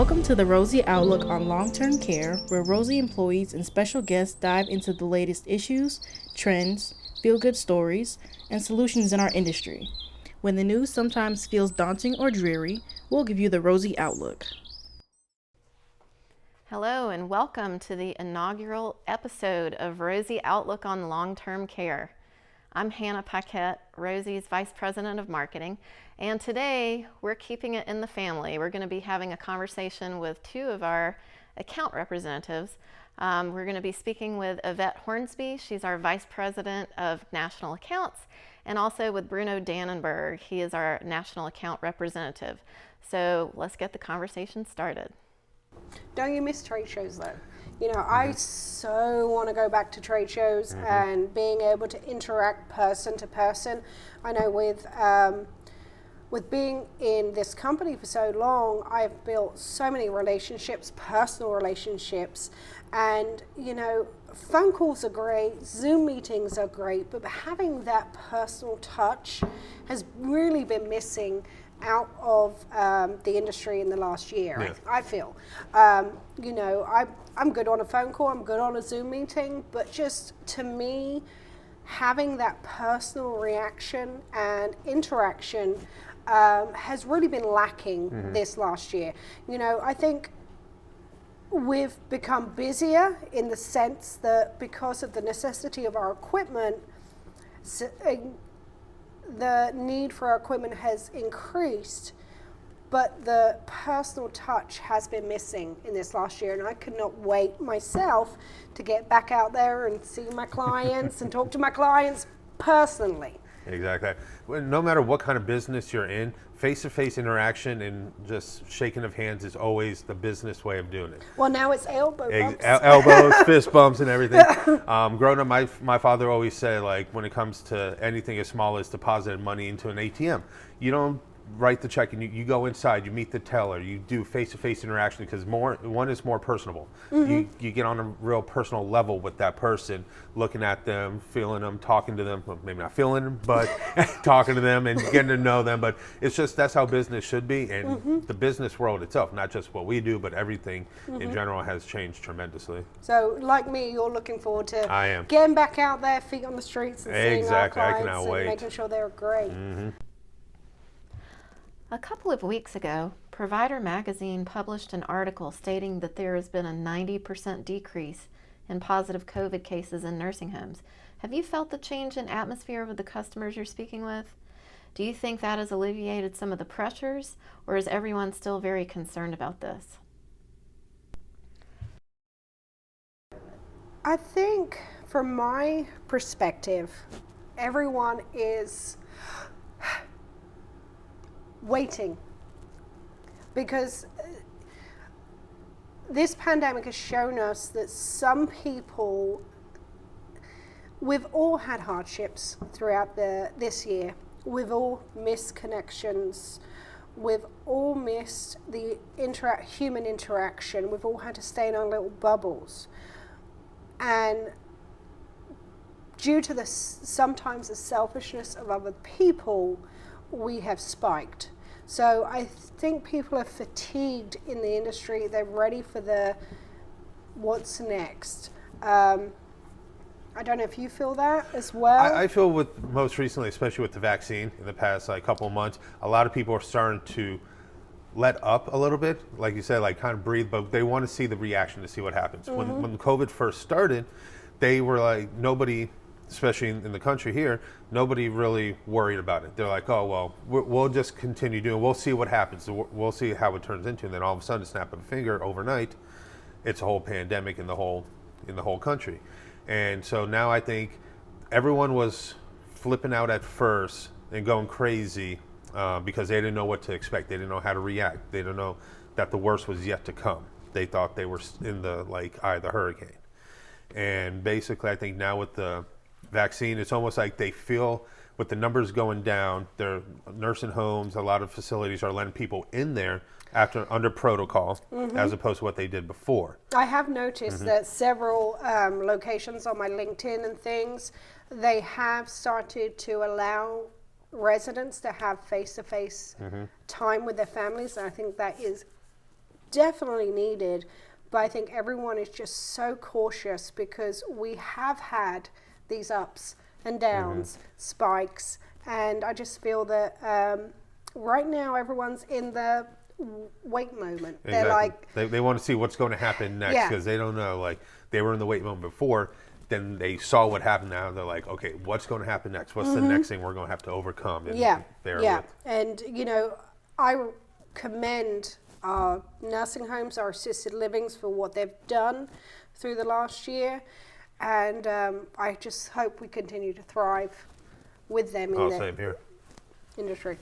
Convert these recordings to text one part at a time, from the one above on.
Welcome to the Rosie Outlook on Long-Term Care, where Rosie employees and special guests dive into the latest issues, trends, feel-good stories, and solutions in our industry. When the news sometimes feels daunting or dreary, we'll give you the Rosie Outlook. Hello and welcome to the inaugural episode of Rosie Outlook on Long-Term Care. I'm Hannah Paquette, Rosie's Vice President of Marketing, and today we're keeping it in the family. We're going to be having a conversation with two of our account representatives. We're going to be speaking with Yvette Hornsby. She's our Vice President of National Accounts, and also with Bruno Dannenbuerg. He is our National Account Representative. So let's get the conversation started. Don't you miss trade shows though? You know, I so want to go back to trade shows and being able to interact person to person. I know with being in this company for so long, I've built so many relationships, personal relationships, and you know, phone calls are great, Zoom meetings are great, but having that personal touch has really been missing out of the industry in the last year. Yeah. I feel, you know, I'm good on a phone call, I'm good on a Zoom meeting, but just to me, having that personal reaction and interaction has really been lacking this last year. You know, I think we've become busier in the sense that because of the necessity of our equipment, the need for our equipment has increased, but the personal touch has been missing in this last year, and I could not wait myself to get back out there and see my clients and talk to my clients personally. Exactly. Well, no matter what kind of business you're in, face-to-face interaction and just shaking of hands is always the business way of doing it. Well, now it's elbow bumps. Elbows, fist bumps, and everything. Growing up, my father always said, like, when it comes to anything as small as depositing money into an ATM, you don't write the check and you go inside, you meet the teller, you do face-to-face interaction because one is more personable. You get on a real personal level with that person, looking at them, feeling them, talking to them, well, maybe not feeling them, but talking to them and getting to know them. But it's just, that's how business should be, and the business world itself, not just what we do, but everything in general has changed tremendously. So like me, you're looking forward to I am. getting back out there, feet on the streets and seeing Exactly. our I clients cannot and wait. making sure they're great. A couple of weeks ago, Provider Magazine published an article stating that there has been a 90% decrease in positive COVID cases in nursing homes. Have you felt the change in atmosphere with the customers you're speaking with? Do you think that has alleviated some of the pressures, or is everyone still very concerned about this? I think from my perspective, everyone is waiting, because this pandemic has shown us that some people, we've all had hardships throughout this year. We've all missed connections. We've all missed the human interaction. We've all had to stay in our little bubbles. And due to sometimes the selfishness of other people, we have spiked. So I think people are fatigued in the industry. They're ready for the what's next. I don't know if you feel that as well. I feel with most recently, especially with the vaccine in the past couple of months, a lot of people are starting to let up a little bit, like you said, like kind of breathe, but they want to see the reaction to see what happens. When COVID first started, they were like, nobody, especially in the country here, nobody really worried about it. They're like, oh, well, we'll just continue doing, we'll see what happens. We'll see how it turns into. And then all of a sudden, snap of a finger, overnight, it's a whole pandemic in the whole country. And so now I think everyone was flipping out at first and going crazy because they didn't know what to expect. They didn't know how to react. They didn't know that the worst was yet to come. They thought they were in the eye of the hurricane. And basically, I think now with the vaccine, it's almost like they feel with the numbers going down, their nursing homes, a lot of facilities are letting people in there under protocol as opposed to what they did before. I have noticed that several locations on my LinkedIn and things, they have started to allow residents to have face-to-face time with their families, and I think that is definitely needed. But I think everyone is just so cautious because we have had these ups and downs, spikes, and I just feel that right now everyone's in the wait moment. Exactly. They're like, they want to see what's going to happen next because they don't know. Like, they were in the wait moment before, then they saw what happened now. They're like, okay, what's going to happen next? What's the next thing we're going to have to overcome? And And, I commend our nursing homes, our assisted livings for what they've done through the last year. And I just hope we continue to thrive with them in the industry.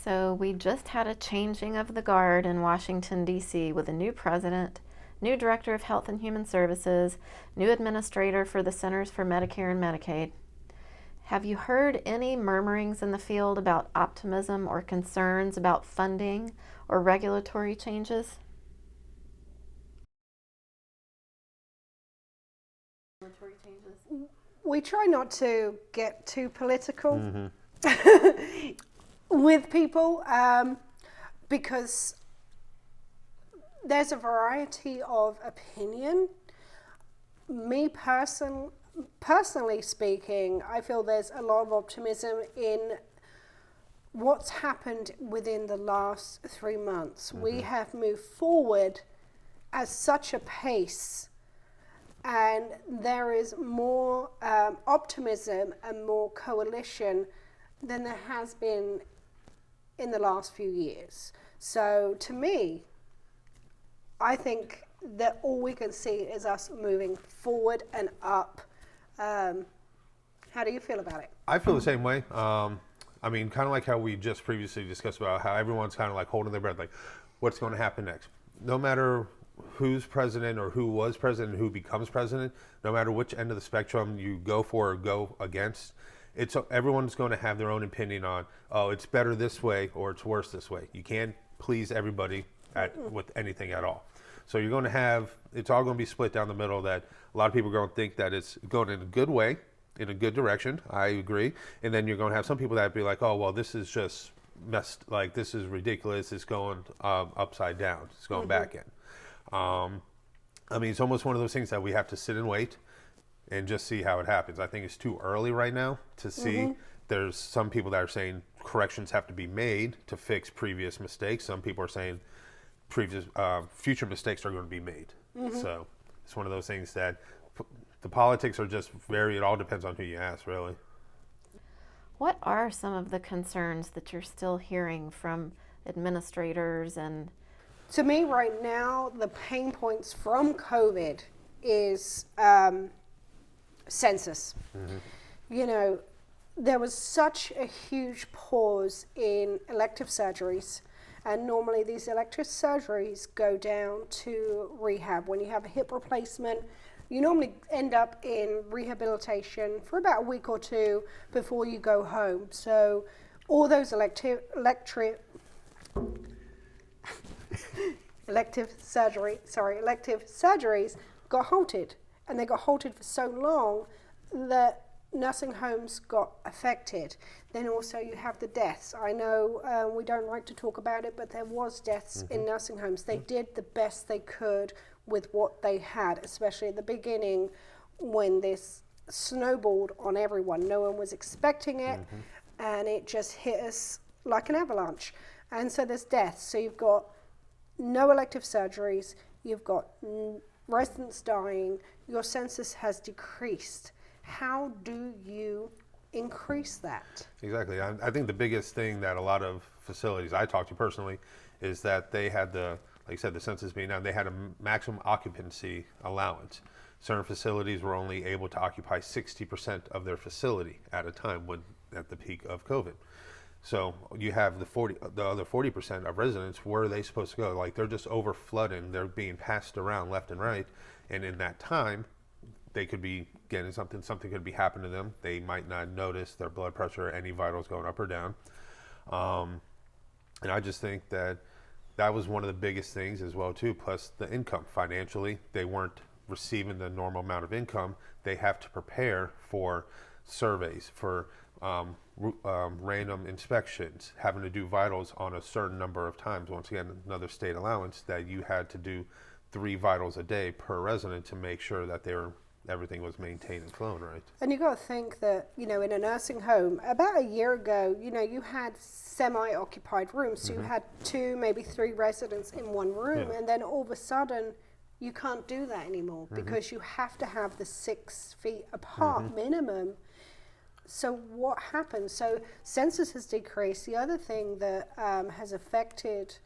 So we just had a changing of the guard in Washington, D.C. with a new president, new director of Health and Human Services, new administrator for the Centers for Medicare and Medicaid. Have you heard any murmurings in the field about optimism or concerns about funding or regulatory changes? We try not to get too political with people because there's a variety of opinion. Me personally speaking, I feel there's a lot of optimism in what's happened within the last 3 months. We have moved forward at such a pace, and there is more optimism and more coalition than there has been in the last few years. So to me, I think that all we can see is us moving forward and up. How do you feel about it? I feel the same way. I mean, kind of like how we just previously discussed about how everyone's kind of like holding their breath, like, what's going to happen next? No matter who's president or who was president, who becomes president, no matter which end of the spectrum you go for or go against, everyone's going to have their own opinion on, oh, it's better this way or it's worse this way. You can't please everybody with anything at all. So you're going to have, it's all going to be split down the middle, that a lot of people are going to think that it's going in a good way, in a good direction. I agree. And then you're going to have some people that be like, oh, well, this is just messed, like, this is ridiculous. It's going upside down. It's going back in. I mean, it's almost one of those things that we have to sit and wait and just see how it happens. I think it's too early right now to see. There's some people that are saying corrections have to be made to fix previous mistakes. Some people are saying future mistakes are going to be made. So it's one of those things that the politics are just it all depends on who you ask, really. What are some of the concerns that you're still hearing from administrators? And to me right now, the pain points from COVID is census. There was such a huge pause in elective surgeries. And normally these elective surgeries go down to rehab. When you have a hip replacement, you normally end up in rehabilitation for about a week or two before you go home. So all those elective surgeries got halted. And they got halted for so long that nursing homes got affected. Then also you have the deaths. I know we don't like to talk about it, but there was deaths in nursing homes. They did the best they could with what they had, especially at the beginning when this snowballed on everyone. No one was expecting it, and it just hit us like an avalanche. And so there's deaths. So you've got no elective surgeries, you've got residents dying, your census has decreased. How do you increase that? Exactly. I think the biggest thing that a lot of facilities I talked to personally is that they had like you said, the census being down, they had a maximum occupancy allowance. Certain facilities were only able to occupy 60% of their facility at a time at the peak of COVID. So you have the other 40% of residents, where are they supposed to go? Like, they're just over flooding, they're being passed around left and right, and in that time, they could be getting something could be happening to them. They might not notice their blood pressure or any vitals going up or down. And I just think that was one of the biggest things as well too, plus the income. Financially, they weren't receiving the normal amount of income. They have to prepare for surveys, for random inspections, having to do vitals on a certain number of times. Once again, another state allowance that you had to do 3 vitals a day per resident to make sure that everything was maintained and flown right. And you got to think that, in a nursing home, about a year ago, you had semi-occupied rooms. So you had 2, maybe 3 residents in one room. Yeah. And then all of a sudden, you can't do that anymore because you have to have the 6 feet apart minimum. So what happens? So census has decreased. The other thing that has affected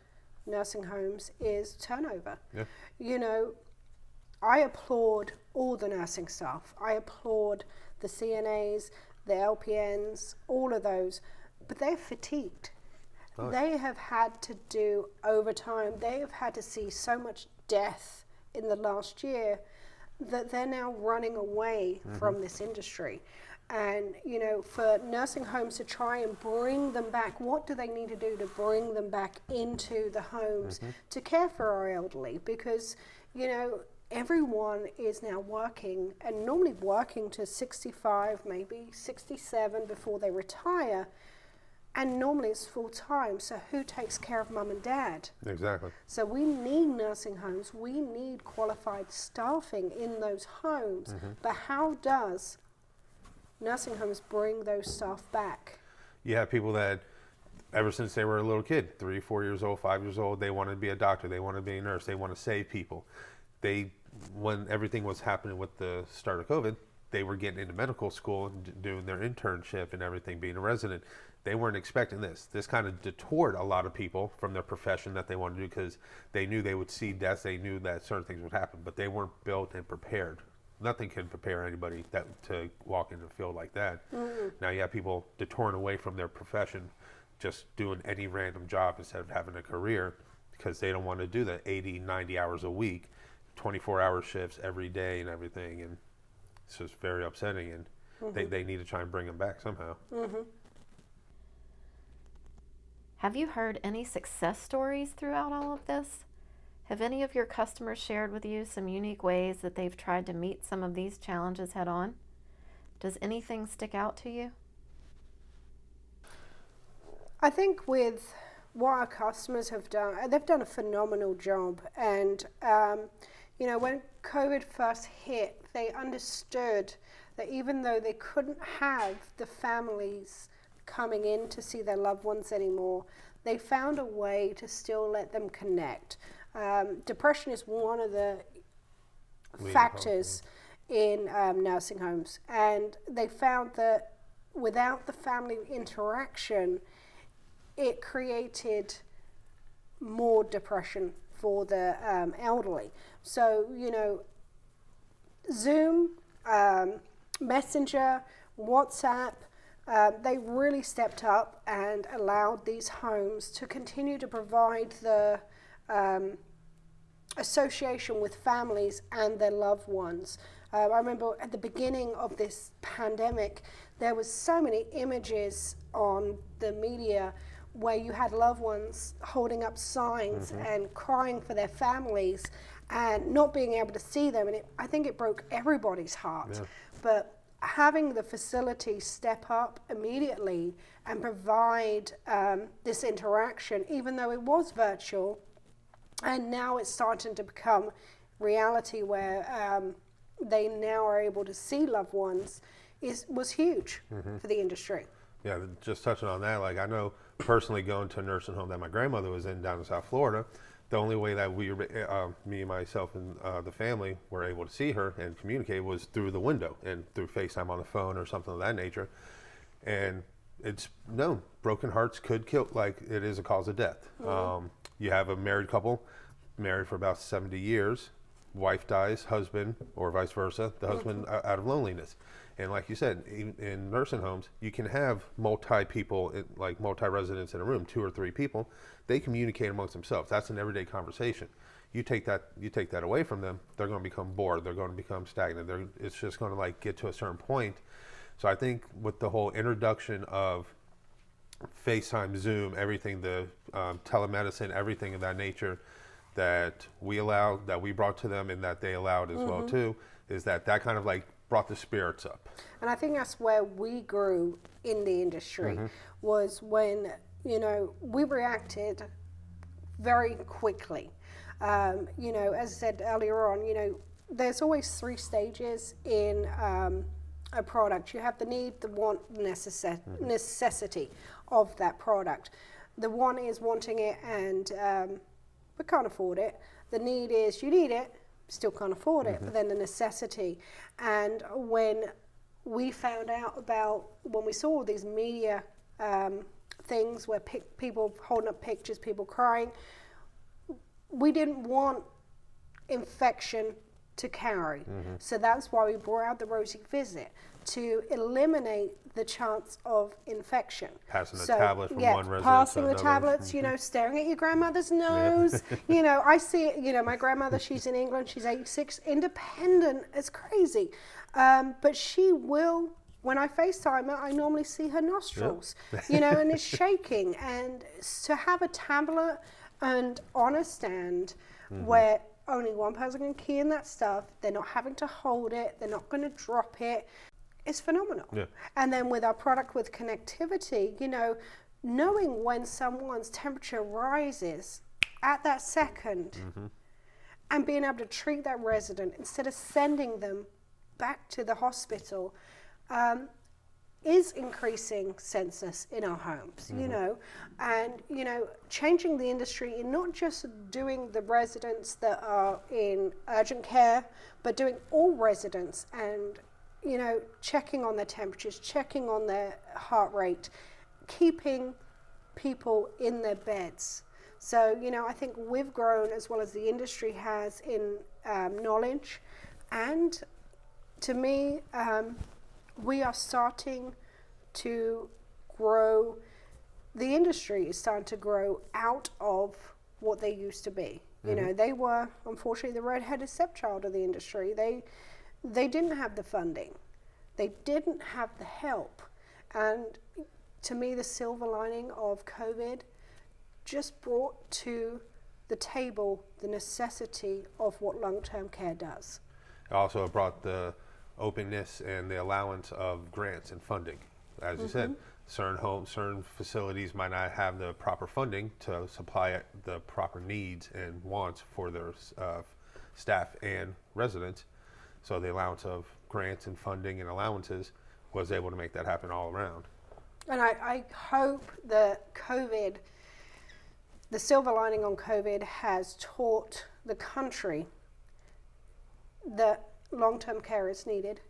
nursing homes is turnover. Yeah. I applaud all the nursing staff. I applaud the CNAs, the LPNs, all of those, but they're fatigued. Oh. They have had to do overtime. They have had to see so much death in the last year that they're now running away from this industry. And, for nursing homes to try and bring them back, what do they need to do to bring them back into the homes to care for our elderly? Because, everyone is now working, and normally working to 65, maybe 67 before they retire. And normally it's full time. So who takes care of mum and dad? Exactly. So we need nursing homes. We need qualified staffing in those homes. But how does nursing homes bring those staff back? You have people that, ever since they were a little kid, 3, 4 years old, 5 years old, they want to be a doctor, they want to be a nurse, they want to save people. When everything was happening with the start of COVID, they were getting into medical school and doing their internship and everything, being a resident. They weren't expecting this. This kind of detoured a lot of people from their profession that they wanted to do because they knew they would see deaths, they knew that certain things would happen, but they weren't built and prepared. Nothing can prepare anybody to walk into a field like that. Now you have people detouring away from their profession, just doing any random job instead of having a career because they don't want to do the 80, 90 hours a week, 24-hour shifts every day and everything. And it's just very upsetting. And they need to try and bring them back somehow. Have you heard any success stories throughout all of this? Have any of your customers shared with you some unique ways that they've tried to meet some of these challenges head on? Does anything stick out to you? I think with what our customers have done, they've done a phenomenal job. And, when COVID first hit, they understood that even though they couldn't have the families coming in to see their loved ones anymore, they found a way to still let them connect. Depression is one of the factors in nursing homes, and they found that without the family interaction, it created more depression for the elderly. So, Zoom, Messenger, WhatsApp, they really stepped up and allowed these homes to continue to provide the association with families and their loved ones. I remember at the beginning of this pandemic, there was so many images on the media where you had loved ones holding up signs and crying for their families and not being able to see them. And I think it broke everybody's heart. Yeah. But having the facility step up immediately and provide this interaction, even though it was virtual, and now it's starting to become reality where they now are able to see loved ones, was huge for the industry. Yeah, just touching on that, like I know personally going to a nursing home that my grandmother was in down in South Florida, the only way that we, me, myself, and the family were able to see her and communicate was through the window and through FaceTime on the phone or something of that nature. And it's known, broken hearts could kill, like it is a cause of death. You have a married couple, married for about 70 years, wife dies, husband, or vice versa, the husband out of loneliness. And like you said, in nursing homes, you can have multi-people, like multi-residents in a room, 2 or 3 people. They communicate amongst themselves. That's an everyday conversation. You take that away from them, they're going to become bored. They're going to become stagnant. It's just going to like get to a certain point. So I think with the whole introduction of FaceTime, Zoom, everything, the telemedicine, everything of that nature that we allowed, that we brought to them, and that they allowed as well too, is that kind of like brought the spirits up. And I think that's where we grew in the industry, was when, we reacted very quickly. As I said earlier on, there's always 3 stages in a product. You have the need, the want, necessity of that product. The want is wanting it and we can't afford it. The need is you need it, still can't afford it, but then the necessity. And when we found out when we saw all these media things where people holding up pictures, people crying, we didn't want infection to carry. So that's why we brought out the Rosie Visit, to eliminate the chance of infection. Passing the tablet from one resident passing to the another. tablets, staring at your grandmother's nose. I see it, my grandmother, she's in England, she's 86, independent as crazy. But she will, when I FaceTime her, I normally see her nostrils, and it's shaking. And to have a tablet and on a stand where only one person can key in that stuff, they're not having to hold it, they're not going to drop it, it's phenomenal. Yeah. And then with our product with connectivity, knowing when someone's temperature rises at that second and being able to treat that resident instead of sending them back to the hospital is increasing census in our homes, and, changing the industry in not just doing the residents that are in urgent care, but doing all residents and, checking on their temperatures, checking on their heart rate, keeping people in their beds. So, I think we've grown as well as the industry has in knowledge, and to me, we are starting to grow, the industry is starting to grow out of what they used to be. They were, unfortunately, the red-headed stepchild of the industry. They didn't have the funding. They didn't have the help. And to me, the silver lining of COVID just brought to the table the necessity of what long-term care does. Also, it brought the openness and the allowance of grants and funding. As you said, certain homes, certain facilities might not have the proper funding to supply the proper needs and wants for their staff and residents. So the allowance of grants and funding and allowances was able to make that happen all around. And I hope that COVID, the silver lining on COVID, has taught the country that long-term care is needed.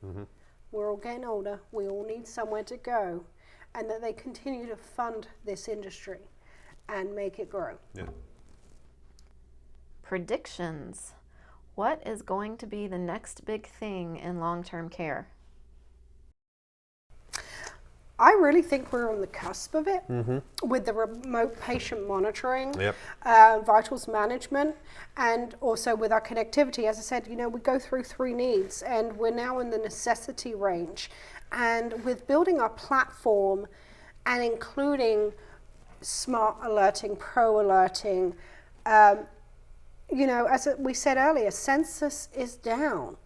We're all getting older. We all need somewhere to go, and that they continue to fund this industry and make it grow. Yeah. Predictions. What is going to be the next big thing in long-term care? I really think we're on the cusp of it with the remote patient monitoring, vitals management, and also with our connectivity. As I said, we go through 3 needs, and we're now in the necessity range. And with building our platform and including smart alerting, pro alerting, as we said earlier, census is down.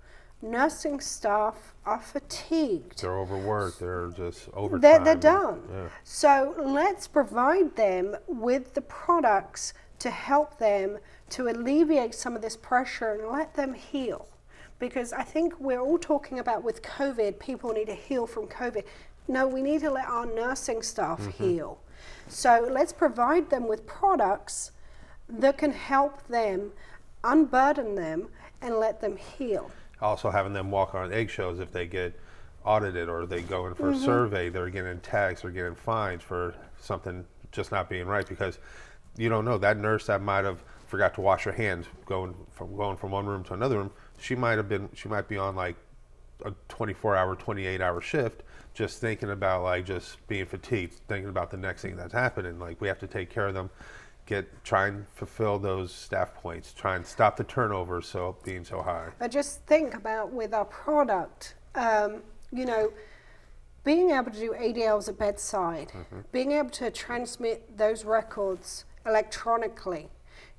Nursing staff are fatigued. They're overworked. They're just overtime. They're done. Yeah. So let's provide them with the products to help them to alleviate some of this pressure and let them heal. Because I think we're all talking about with COVID, people need to heal from COVID. No, we need to let our nursing staff heal. So let's provide them with products that can help them, unburden them, and let them heal. Also having them walk on eggshells if they get audited or they go in for a survey, they're getting tags or getting fines for something just not being right, because you don't know, that nurse that might have forgot to wash her hands going from one room to another room, she might be on like a 24-hour, 28-hour shift, just thinking about like just being fatigued, thinking about the next thing that's happening. Like we have to take care of them, try and fulfill those staff points, try and stop the turnover being so high. But just think about with our product, being able to do ADLs at bedside, being able to transmit those records electronically,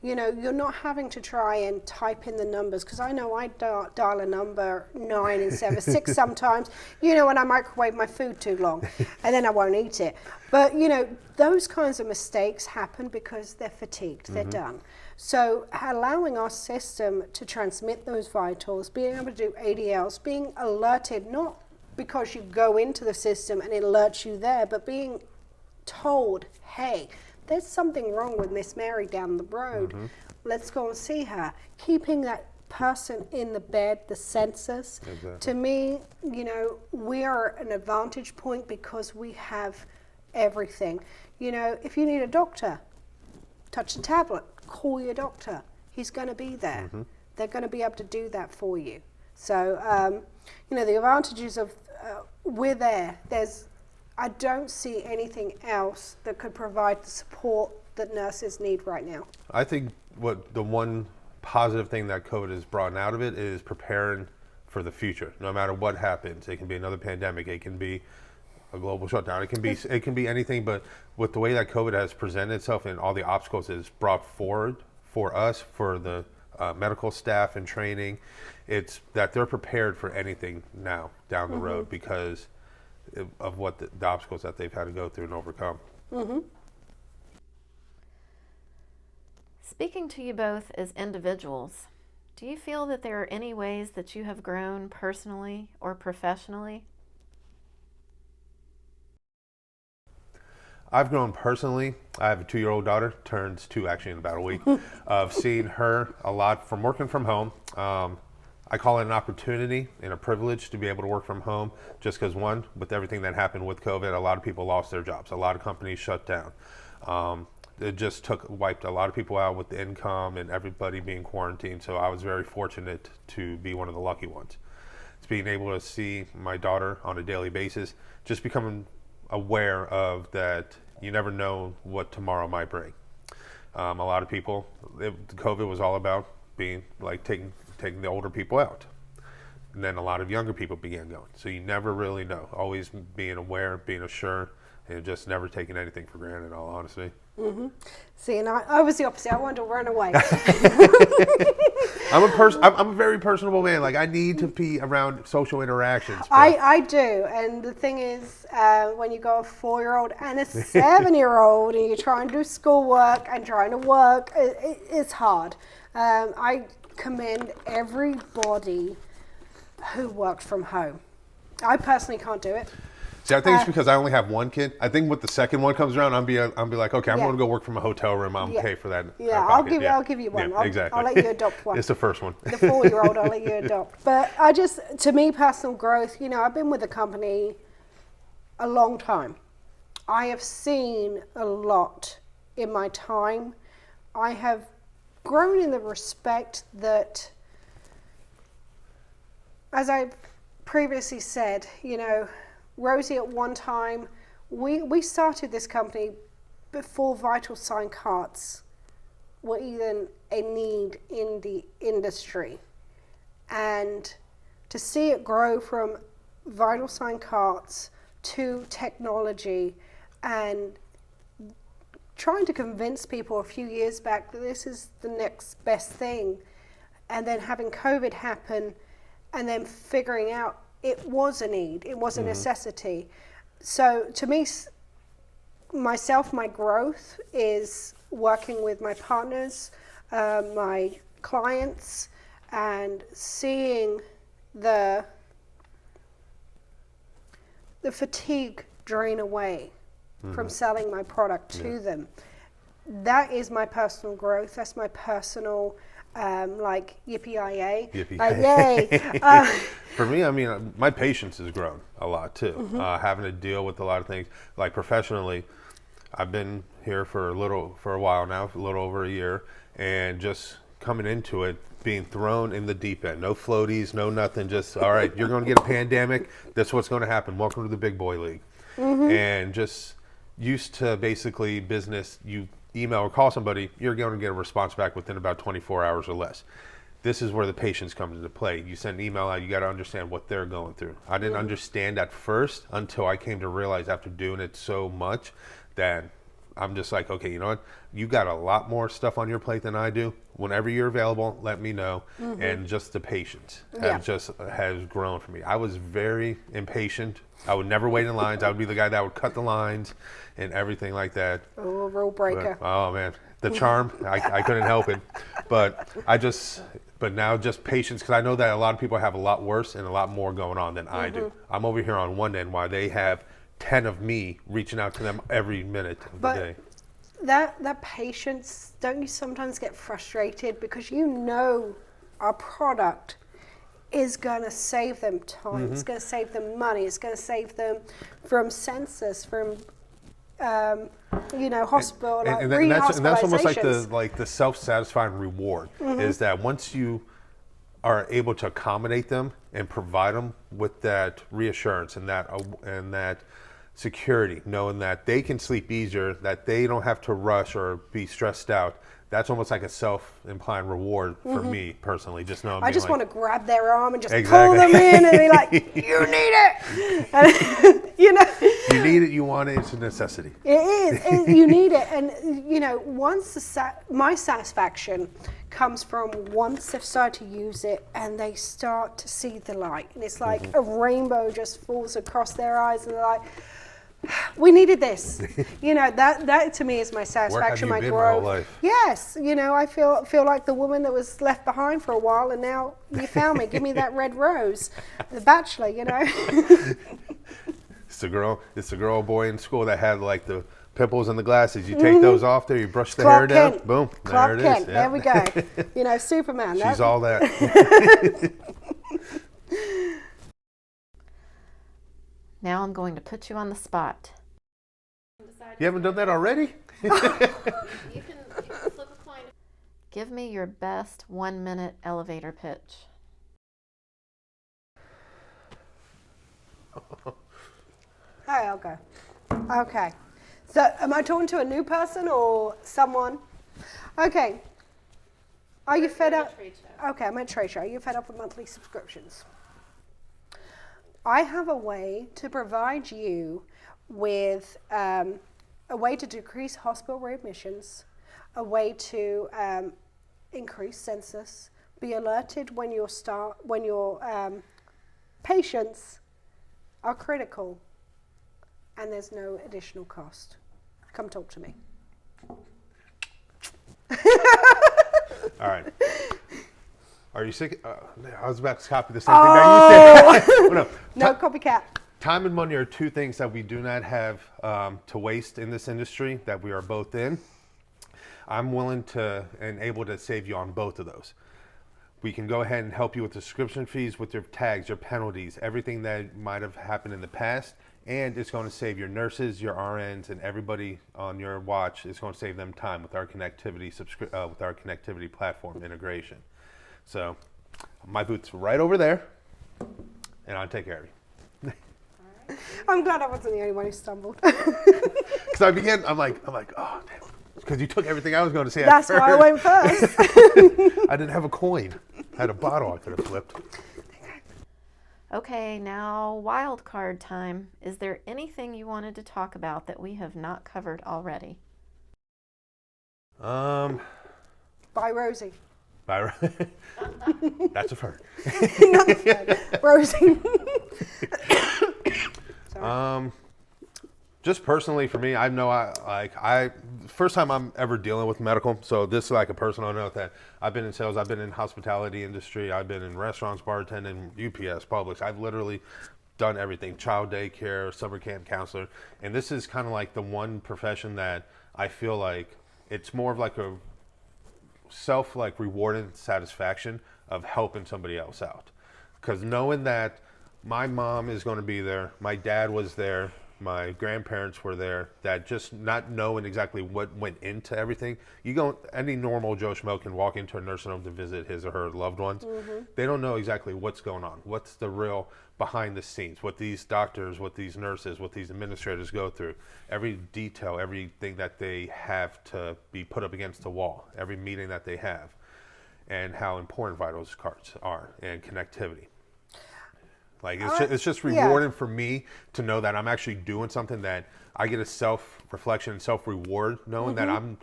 You know, you're not having to try and type in the numbers, because I know I dial a number 9 instead of 6 sometimes, you know, when I microwave my food too long and then I won't eat it. But, you know, those kinds of mistakes happen because they're fatigued, they're done. So allowing our system to transmit those vitals, being able to do ADLs, being alerted, not because you go into the system and it alerts you there, but being told, hey, there's something wrong with Miss Mary down the road. Let's go and see her. Keeping that person in the bed, the census. Exactly. To me, you know, we are an advantage point because we have everything. You know, if you need a doctor, touch the tablet, call your doctor. He's going to be there. They're going to be able to do that for you. So, you know, the advantages of we're there. I don't see anything else that could provide the support that nurses need right now. I think what the one positive thing that COVID has brought out of it is preparing for the future. No matter what happens, it can be another pandemic, it can be a global shutdown, it can be anything. But with the way that COVID has presented itself and all the obstacles it's brought forward for us, for the medical staff and training, it's that they're prepared for anything now down the road because of what the obstacles that they've had to go through and overcome. Speaking to you both as individuals, do you feel that there are any ways that you have grown personally or professionally? I've grown personally. I have a 2-year-old daughter, turns 2 actually in about a week, of seeing her a lot from working from home. I call it an opportunity and a privilege to be able to work from home, just because, one, with everything that happened with COVID, a lot of people lost their jobs. A lot of companies shut down. It just wiped a lot of people out with the income and everybody being quarantined. So I was very fortunate to be one of the lucky ones. It's being able to see my daughter on a daily basis, just becoming aware of that you never know what tomorrow might bring. A lot of people, COVID was all about being like taking the older people out. And then a lot of younger people began going. So you never really know. Always being aware, being assured, and just never taking anything for granted, in all honesty. See, and I was the opposite. I wanted to run away. I'm a very personable man. Like, I need to be around social interactions. I do. And the thing is, when you go a 4-year-old and a 7-year-old and you're trying to do schoolwork and trying to work, it's hard. I commend everybody who works from home. I personally can't do it. See, I think it's because I only have one kid. I think when the second one comes around, I'll be like, okay, I'm going to go work from a hotel room. I'll pay for that. Yeah, I'll give you one. Exactly. I'll let you adopt one. It's the first one. The 4-year-old, I'll let you adopt. But to me, personal growth, you know, I've been with the company a long time. I have seen a lot in my time. I have grown in the respect that, as I previously said, you know, Rosie, at one time, we started this company before vital sign cards were even a need in the industry. And to see it grow from vital sign cards to technology and trying to convince people a few years back that this is the next best thing, and then having COVID happen and then figuring out it was a need, it was a necessity. So to me, my growth is working with my partners, my clients, and seeing the fatigue drain away from selling my product to them. That is my personal growth. That's my personal like yippee-yi-yay. Like, yay. For me, I mean, my patience has grown a lot too. Having to deal with a lot of things. Like professionally, I've been here for a while now, a little over a year, and just coming into it, being thrown in the deep end. No floaties, no nothing. Just, all right, you're going to get a pandemic. That's what's going to happen. Welcome to the big boy league. And just used to basically business, you email or call somebody, you're going to get a response back within about 24 hours or less. This is where the patience comes into play. You send an email out, you got to understand what they're going through. I didn't understand at first until I came to realize after doing it so much that I'm just like, okay, you know what? You got a lot more stuff on your plate than I do. Whenever you're available, let me know. And just the patience has grown for me. I was very impatient. I would never wait in lines. I would be the guy that would cut the lines and everything like that. Oh, rule breaker. But, oh man, the charm, I couldn't help it. But now just patience, because I know that a lot of people have a lot worse and a lot more going on than I do. I'm over here on one end while they have 10 of me reaching out to them every minute of the day. That patience, don't you sometimes get frustrated because you know our product is going to save them time, it's going to save them money, it's going to save them from census, from hospital, and that's almost like the self-satisfying reward is that once you are able to accommodate them and provide them with that reassurance and that security, knowing that they can sleep easier, that they don't have to rush or be stressed out. That's almost like a self-implying reward for me personally. Just knowing I just want to grab their arm and just exactly. pull them in and be like, "You need it," and, You need it. You want it. It's a necessity. It is. You need it, and once my satisfaction comes from once they've started to use it and they start to see the light, and it's like a rainbow just falls across their eyes, and they're like, we needed this. That to me is my satisfaction, my growth. My whole life? Yes, I feel like the woman that was left behind for a while, and now you found me. Give me that red rose, The Bachelor. It's the girl boy in school that had like the pimples and the glasses. You take those off there, you brush the hair down, boom, Clark there it Kent. is. There we go. Superman. She's all that. Now I'm going to put you on the spot. You haven't done that already? You can flip a coin. Give me your best 1-minute elevator pitch. Hey, I'll go. Okay. So am I talking to a new person or someone? Okay. Are you fed up? Okay, I'm at a trade show. Are you fed up with monthly subscriptions? I have a way to provide you with a way to decrease hospital readmissions, a way to increase census, be alerted when your patients are critical, and there's no additional cost. Come talk to me. All right. Are you sick? I was about to copy the same thing that you said. No copycat. Time and money are two things that we do not have to waste in this industry that we are both in. I'm willing to and able to save you on both of those. We can go ahead and help you with the subscription fees, with your tags, your penalties, everything that might have happened in the past. And it's going to save your nurses, your RNs, and everybody on your watch. It's going to save them time with our connectivity platform integration. So my boot's right over there, and I'll take care of you. I'm glad I wasn't the only one who stumbled. Because I'm like, oh, damn. Because you took everything I was going to say. That's why I went first. I didn't have a coin. I had a bottle I could have flipped. Okay, now Wildcard time. Is there anything you wanted to talk about that we have not covered already? Bye, Rosie. That's a first. Not the third. Rosie. Just personally for me, I know first time I'm ever dealing with medical, so this is like a personal note that I've been in sales, I've been in hospitality industry, I've been in restaurants, bartending, UPS, Publix. I've literally done everything, child daycare, summer camp counselor, and this is kind of like the one profession that I feel like it's more of like a rewarding satisfaction of helping somebody else out. Because knowing that my mom is going to be there, my dad was there, my grandparents were there, that just not knowing exactly what went into everything. Any normal Joe Schmo can walk into a nursing home to visit his or her loved ones. They don't know exactly what's going on, what's the real behind the scenes, what these doctors, what these nurses, what these administrators go through, every detail, everything that they have to be put up against the wall, every meeting that they have, and how important vital cards are and connectivity. Like it's just rewarding for me to know that I'm actually doing something that I get a self-reflection and self-reward knowing that I'm.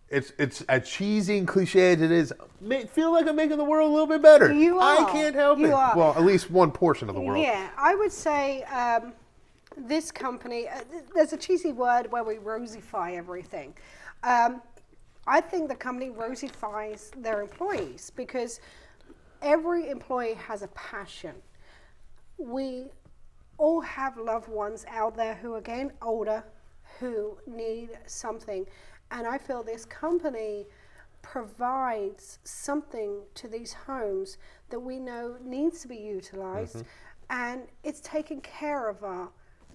It's as cheesy and cliche as it is. Feel like I'm making the world a little bit better. You are. I can't help it. Are. Well, at least one portion of the world. Yeah, I would say this company. There's a cheesy word where we rosify everything. I think the company rosifies their employees because every employee has a passion. We all have loved ones out there who are getting older, who need something. And I feel this company provides something to these homes that we know needs to be utilized. And it's taking care of our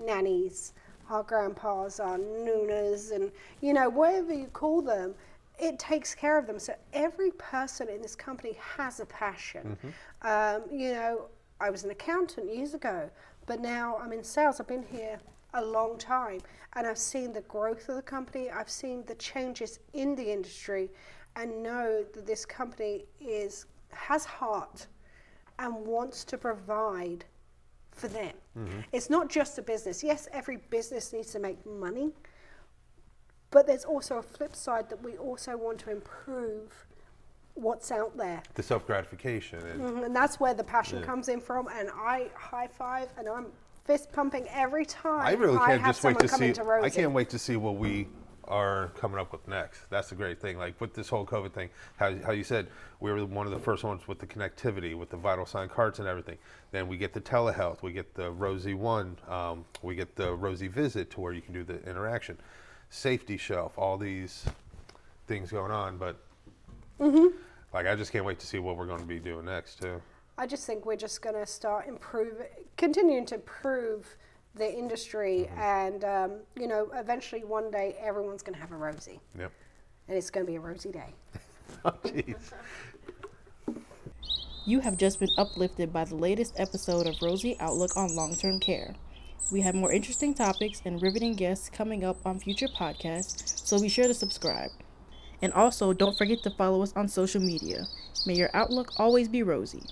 nannies, our grandpas, our noonas, and, you know, whatever you call them, it takes care of them. So every person in this company has a passion. You know, I was an accountant years ago, but now I'm in sales. I've been here a long time, and I've seen the growth of the company. I've seen the changes in the industry, and know that this company has heart and wants to provide for them. It's not just a business. Yes, every business needs to make money, but there's also a flip side that we also want to improve what's out there. The self-gratification. And that's where the passion comes in from, and I high five and I'm fist pumping every time I really can't have just wait to see. Rosie. I can't wait to see what we are coming up with next. That's the great thing. Like with this whole COVID thing, how you said we were one of the first ones with the connectivity, with the vital sign cards and everything. Then we get the telehealth, we get the Rosie One, we get the Rosie Visit to where you can do the interaction, safety shelf, all these things going on. But like I just can't wait to see what we're going to be doing next too. I just think we're just going to start continuing to improve the industry, and you know, eventually one day everyone's going to have a Rosie. Yep. And it's going to be a Rosie day. Oh, jeez. You have just been uplifted by the latest episode of Rosie Outlook on Long-Term Care. We have more interesting topics and riveting guests coming up on future podcasts, so be sure to subscribe. And also, don't forget to follow us on social media. May your outlook always be rosy.